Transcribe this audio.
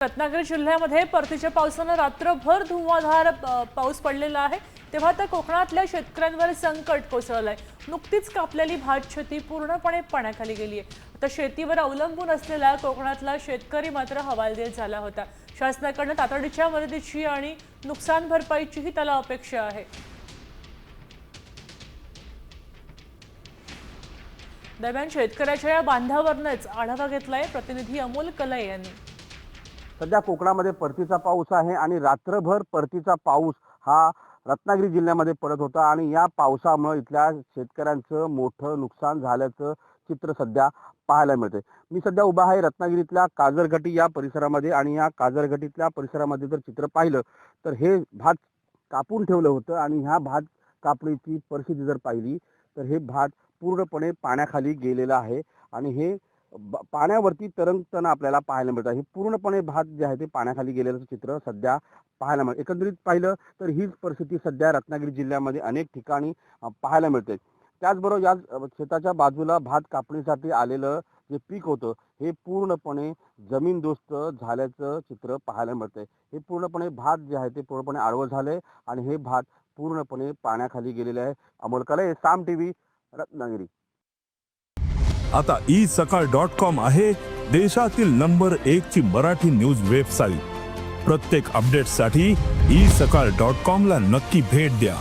रत्नागिरी जिल्ह्यामध्ये परतीच्या पावसाने रात्रभर धुवाधार पाऊस पडलेला आहे। तेव्हा आता कोकणातल्या शेतकऱ्यांवर संकट कोसळलंय। नुकतीच कापलेली भात शेती पूर्णपणे पाण्याखाली गेली आहे। आता शेतीवर अवलंबून असलेला कोकणातला शेतकरी मात्र हवालदिल झाला होता। शासनाकडून तातडीच्या मदतीची आणि नुकसान भरपाईचीही त्याला अपेक्षा आहे। दरम्यान शेतकऱ्याच्या या बांधावरच आढावा घेतलाय प्रतिनिधी अमोल कलई यांनी। सध्या कोकणामध्ये परतीचा पाऊस आहे आणि रात्रभर परतीचा पाऊस हा रत्नागिरी जिल्ह्यामध्ये पडत होता आणि या पावसामुळे इथल्या शेतकऱ्यांचं मोठं नुकसान झाल्याचं चित्र सध्या पाहायला मिळते। मी सध्या उभा आहे रत्नागिरीतल्या काजरघटी या परिसरामध्ये आणि या काजरघटीतल्या परिसरामध्ये जर चित्र पाहिलं तर हे भात कापून ठेवलं होतं आणि ह्या भात कापणीची परिस्थिती जर पाहिली तर हे भात पूर्णपणे पाण्याखाली गेलेलं आहे आणि हे पाण्यावरती तरंगताना आपल्याला पाहायला मिळतं। हे पूर्णपणे भात जे आहे ते पाण्याखाली गेलेलं चित्र सध्या पाहायला मिळतं। एकंदरीत पाहिलं तर हीच परिस्थिती सध्या रत्नागिरी जिल्ह्यामध्ये अनेक ठिकाणी पाहायला मिळते। त्याचबरोबर या शेताच्या बाजूला भात कापणीसाठी आलेलं जे पीक होतं हे पूर्णपणे जमीनदोस्त झाल्याचं चित्र पाहायला मिळतंय। हे पूर्णपणे भात जे आहे ते पूर्णपणे आडवं झालंय आणि हे भात पूर्णपणे पाण्याखाली गेलेले आहे। अमोल कलई, साम टीव्ही, रत्नागिरी। आता isakal.com आहे देशातील नंबर 1 ची मराठी न्यूज वेबसाईट। प्रत्येक अपडेटसाठी isakal.com ला नक्की भेट द्या।